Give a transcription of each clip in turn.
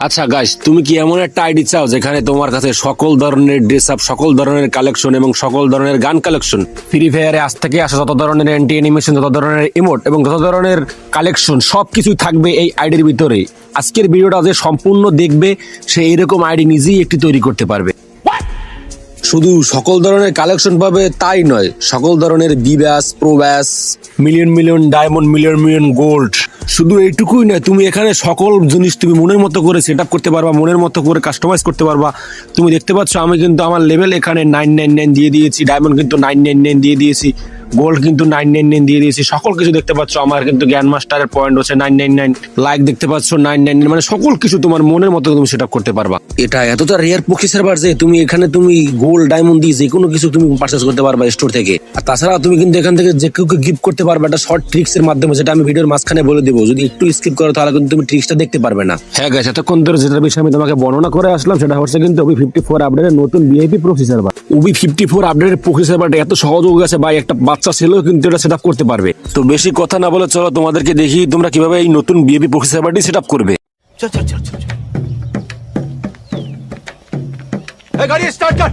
আচ্ছা গাইস, তুমি কি এমন একটা আইডি চাও যেখানে তোমার কাছে সকল ধরনের ড্রেস আপ, সকল ধরনের কালেকশন এবং সকল ধরনের গান কালেকশন, ফ্রি ফায়ারে আজ থেকে আসা যত ধরনের অ্যান্টি অ্যানিমেশন, যত ধরনের ইমোট এবং যত ধরনের কালেকশন সবকিছুই থাকবে এই আইডির ভিতরে। আজকের ভিডিওটা যে সম্পূর্ণ দেখবে সে এরকম আইডি নিজেই একটি তৈরি করতে পারবে। শুধু সকল ধরনের কালেকশন পাবে তাই নয়, সকল ধরনের বি ব্যাস, প্রো ব্যাস, million million diamond, million million gold. শুধু এইটুকুই নয়, তুমি এখানে সকল জিনিস তুমি মনের মতো করে সেট আপ করতে পারবা, মনের মতো করে কাস্টমাইজ করতে পারবা। তুমি দেখতে পাচ্ছ আমি কিন্তু আমার লেভেল এখানে 999 দিয়ে দিয়েছি, ডায়মন্ড কিন্তু 999 দিয়ে দিয়েছি, গোল্ড কিন্তু 999 দিয়ে দিয়েছি। সকল কিছু দেখতে পাচ্ছ। আমার কিন্তু গ্র্যান্ড মাস্টারের পয়েন্ট হচ্ছে 999, লাইক দেখতে পাচ্ছ 999, মানে সকল কিছু তোমার মনের মতো তুমি সেট আপ করতে পারবা। এটা এতটা রেয়ার পক্ষী সার্ভার যে তুমি এখানে তুমি গোল্ড, ডায়মন্ড দিয়ে যে কোনো কিছু তুমি পারচেজ করতে পারবা স্টোর থেকে। আর তাছাড়া তুমি কিন্তু এখান থেকে যে কেউ গিফট করতে পারবে একটা শর্ট ট্রিক্স এর মাধ্যমে, যেটা আমি ভিডিওর মাঝখানে বলে দেবো। যদি একটু স্কিপ করো তাহলে কিন্তু তুমি ট্রিক্সটা দেখতে পারবে না। হ্যাঁ গাইস, এতক্ষণ ধরে যেটা বিষয়ে আমি তোমাকে বর্ণনা করে আসলাম সেটা হচ্ছে কিন্তু OB54 আপডেটের নতুন ভিআইপি প্রক্সি সার্ভার। OB54 আপডেটের প্রক্সি সার্ভারটা এত সহজ হয়ে গেছে ভাই, একটা বাচ্চা ছেলেও কিন্তু এটা সেট আপ করতে পারবে। তো বেশি কথা না বলে চলো তোমাদেরকে দেখি তোমরা কিভাবে এই নতুন ভিআইপি প্রক্সি সার্ভারটি সেট আপ করবে। चल चल चल चल गाड़ी स्टार्ट कर।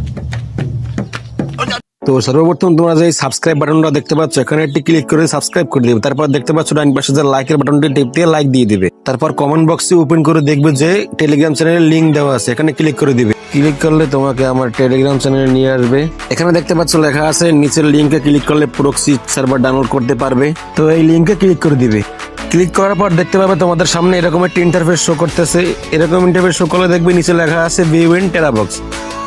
তো সর্বপ্রথম তোমরা যে সাবস্ক্রাইব বাটনটা দেখতে পাচ্ছ এখানে একটি ক্লিক করে সাবস্ক্রাইব করে দিবে। তারপর দেখতে পাচ্ছ ডান পাশে যে লাইকের বাটনটি টিপ দিয়ে লাইক দিয়ে দিবে। তারপর কমেন্ট বক্সে ওপেন করে দেখবে যে টেলিগ্রাম চ্যানেলের লিংক দেওয়া আছে, এখানে ক্লিক করে দিবে। ক্লিক করলে তোমাকে আমার টেলিগ্রাম চ্যানেলে নিয়ে আসবে। এখানে দেখতে পাচ্ছ লেখা আছে নিচের লিংকে ক্লিক করলে প্রক্সি সার্ভার ডাউনলোড করতে পারবে। তো এই লিংকে ক্লিক করে দিবে। ক্লিক করার পর দেখতে পাবে তোমাদের সামনে এরকম একটা ইন্টারফেস শো করতেছে। এরকম ইন্টারফেস শো করলে দেখবে নিচে লেখা আছে ভিউ ইন টেরাবক্স।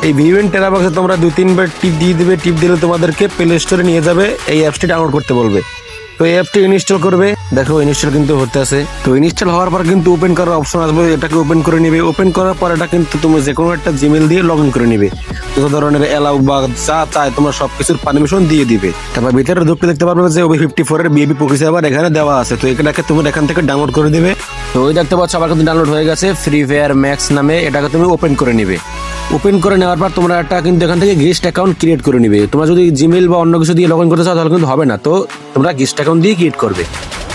এই ভিউ ইন টেরাবক্সে তোমরা 2-3 বার টিপ দিয়ে দিবে। টিপ দিলে তোমাদেরকে প্লে স্টোরে নিয়ে যাবে, এই অ্যাপসটি ডাউনলোড করতে বলবে। তো এই অ্যাপটি ইনস্টল করবে। দেখো ইনস্টল কিন্তু হতে আছে। তো ইনস্টল হওয়ার পর কিন্তু ওপেন করার অপশন আসবে, এটাকে ওপেন করে নিবে। ওপেন করার পর এটা কিন্তু তুমি যে কোনো একটা জিমেল দিয়ে লগ ইন করে নিবে। যত ধরনের অ্যালাউ বা যা চায় তোমরা সবকিছুর পারমিশন দিয়ে দিবে। তারপর ভিতরে ঢুকতে দেখতে পারবে যে OB54 এর ভিআইপি প্রক্সি সার্ভার এখানে দেওয়া আছে। তো এটাকে তুমি এখান থেকে ডাউনলোড করে দিবে। তো ওই দেখতে পাচ্ছ আবার কিন্তু ডাউনলোড হয়ে গেছে ফ্রি ফায়ার ম্যাক্স নামে, এটাকে তুমি ওপেন করে নিবে। ওপেন করে নেওয়ার পর তোমরা একটা কিন্তু এখান থেকে গেস্ট অ্যাকাউন্ট ক্রিয়েট করে নিবে। তোমরা যদি জিমেল বা অন্য কিছু দিয়ে লগ ইন করতে চাও তাহলে কিন্তু হবে না। তো তোমরা গেস্ট অ্যাকাউন্ট দিয়ে ক্রিয়েট করবে।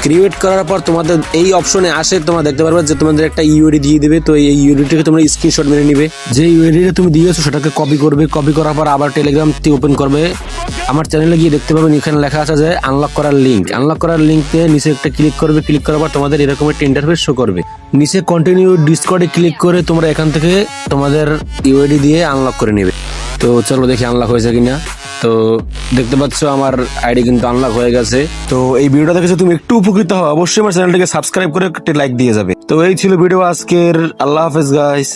ক্রিয়েট করার পর তোমাদের এই অপশনে আসে, তোমরা দেখতে পারবে যে তোমাদের একটা ইউআইডি দিয়ে দিবে। তো এই ইউআইডিটাকে তোমরা স্ক্রিনশট মেরে নিবে। যে ইউআইডিটা তুমি দিয়েছো সেটাকে কপি করবে। কপি করার পর আবার টেলিগ্রামটি ওপেন করবে। আমার চ্যানেলে গিয়ে দেখতে পাবেন এখানে লেখা আছে যে আনলক করার লিঙ্ক। আনলক করার লিঙ্কে নিচে একটা ক্লিক করবে। ক্লিক করার পর তোমাদের এরকম একটা ইন্টারফেস শো করবে। নিচে কন্টিনিউ ডিসকর্ডে ক্লিক করে তোমরা এখান থেকে তোমাদের ইউআইডি দিয়ে আনলক করে নেবে। তো চলো দেখি আনলক হয়েছে কিনা। তো দেখতে পাচ্ছ আমার আইডি কিন্তু আনলক হয়ে গেছে। তো এই ভিডিওটা দেখে তুমি একটু উপকৃত হও, অবশ্যই আমার চ্যানেলটাকে সাবস্ক্রাইব করে একটা লাইক দিয়ে যাবে। তো এই ছিল ভিডিও আজকের। আল্লাহ হাফেজ গাইস।